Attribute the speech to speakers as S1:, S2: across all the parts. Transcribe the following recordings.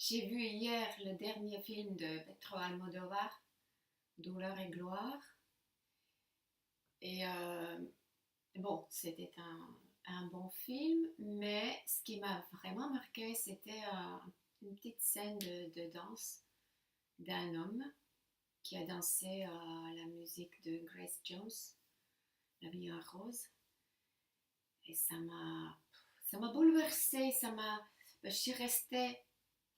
S1: J'ai vu hier le dernier film de Pedro Almodóvar, Douleur et gloire. Et bon, c'était un bon film, mais ce qui m'a vraiment marqué, c'était une petite scène de danse d'un homme qui a dansé à la musique de Grace Jones, La vie en rose. Et ça m'a bouleversée, je suis restée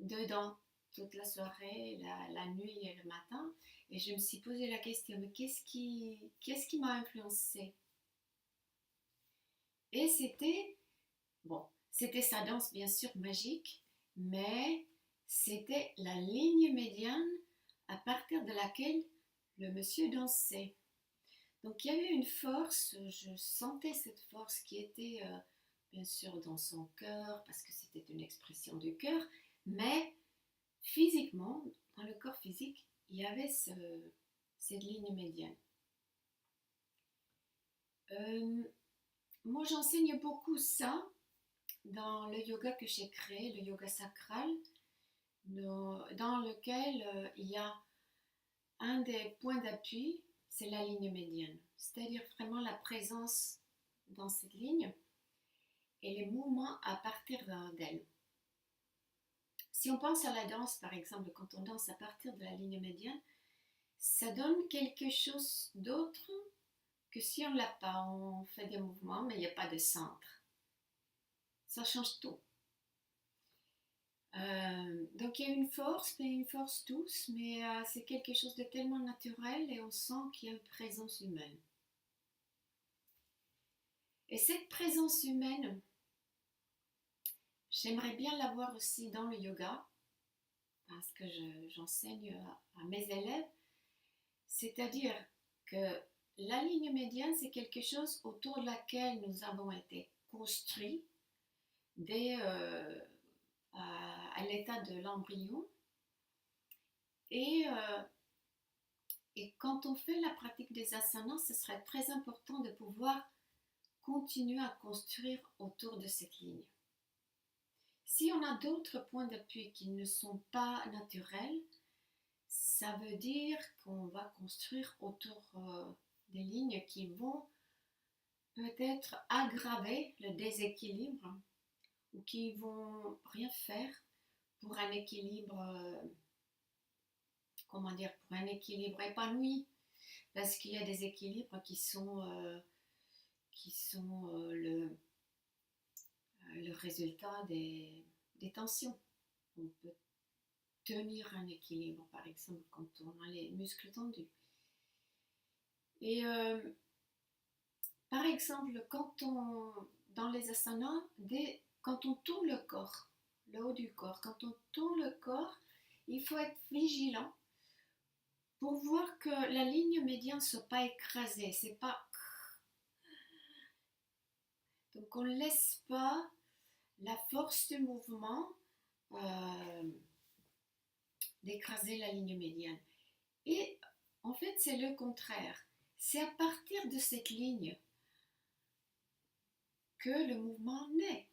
S1: dedans toute la soirée, la nuit et le matin, et je me suis posé la question, mais qu'est-ce qui m'a influencée? Et c'était sa danse bien sûr magique, mais c'était la ligne médiane à partir de laquelle le monsieur dansait. Donc il y avait une force, je sentais cette force qui était bien sûr dans son cœur, parce que c'était une expression du cœur, mais physiquement, dans le corps physique, il y avait cette ligne médiane. Euh, Moi, j'enseigne beaucoup ça dans le yoga que j'ai créé, le yoga sacral, dans lequel il y a un des points d'appui, c'est la ligne médiane, c'est-à-dire vraiment la présence dans cette ligne et les mouvements à partir d'elle. Si on pense à la danse, par exemple, quand on danse à partir de la ligne médiane, ça donne quelque chose d'autre que si on ne l'a pas. On fait des mouvements, mais il n'y a pas de centre. Ça change tout. Donc il y a une force douce, mais c'est quelque chose de tellement naturel et on sent qu'il y a une présence humaine. Et cette présence humaine, j'aimerais bien l'avoir aussi dans le yoga, parce que j'enseigne à mes élèves, c'est-à-dire que la ligne médiane, c'est quelque chose autour de laquelle nous avons été construits dès à l'état de l'embryon. Et, euh, et quand on fait la pratique des asanas, ce serait très important de pouvoir continuer à construire autour de cette ligne. Si on a d'autres points d'appui qui ne sont pas naturels, ça veut dire qu'on va construire autour des lignes qui vont peut-être aggraver le déséquilibre ou qui vont rien faire pour un équilibre, pour un équilibre épanoui, parce qu'il y a des équilibres qui sont le résultat des tensions. On peut tenir un équilibre, par exemple, quand on a les muscles tendus. Et par exemple, dans les asanas, quand on tourne le corps, le haut du corps, quand on tourne le corps, il faut être vigilant pour voir que la ligne médiane ne soit pas écrasée. C'est pas... Donc on ne laisse pas la force du mouvement d'écraser la ligne médiane. Et en fait, c'est le contraire. C'est à partir de cette ligne que le mouvement naît.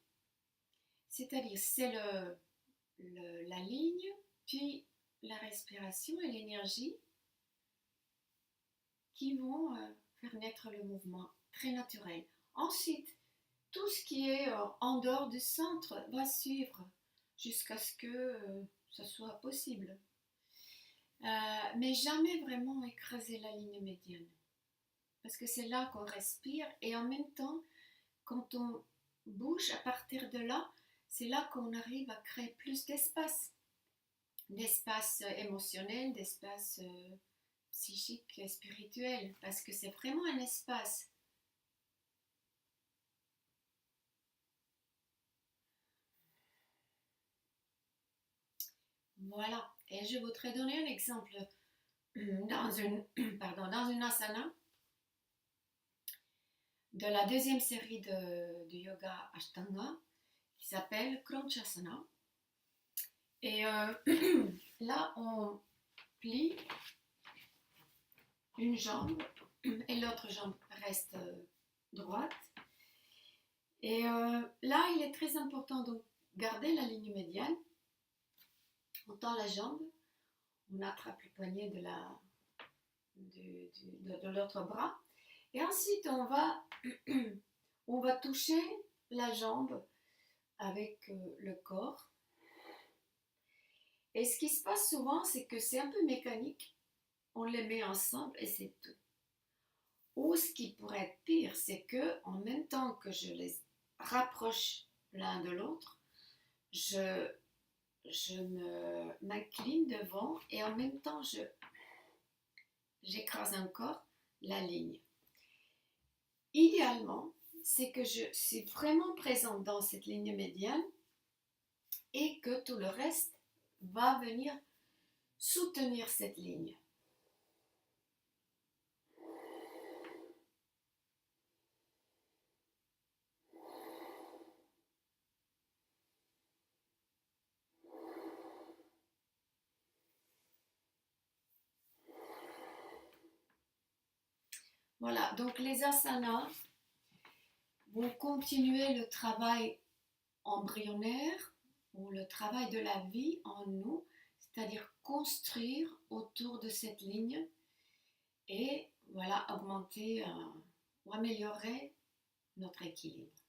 S1: C'est-à-dire, c'est la ligne, puis la respiration et l'énergie qui vont faire naître le mouvement très naturel. Ensuite, tout ce qui est en dehors du centre va suivre jusqu'à ce que ça soit possible. Mais jamais vraiment écraser la ligne médiane. Parce que c'est là qu'on respire et en même temps, quand on bouge à partir de là, c'est là qu'on arrive à créer plus d'espace émotionnel, d'espace psychique et spirituel, parce que c'est vraiment un espace. Voilà, et je voudrais donner un exemple dans une asana de la deuxième série de yoga Ashtanga qui s'appelle Kronchasana. Et là, on plie une jambe et l'autre jambe reste droite. Et là, il est très important de garder la ligne médiane On tend la jambe, on attrape le poignet de l'autre bras. Et ensuite, on va toucher la jambe avec le corps. Et ce qui se passe souvent, c'est que c'est un peu mécanique. On les met ensemble et c'est tout. Ou ce qui pourrait être pire, c'est que en même temps que je les rapproche l'un de l'autre, je m'incline devant et en même temps j'écrase encore la ligne. Idéalement, c'est que je suis vraiment présente dans cette ligne médiane et que tout le reste va venir soutenir cette ligne. Voilà, donc les asanas vont continuer le travail embryonnaire ou le travail de la vie en nous, c'est-à-dire construire autour de cette ligne et voilà, augmenter ou améliorer notre équilibre.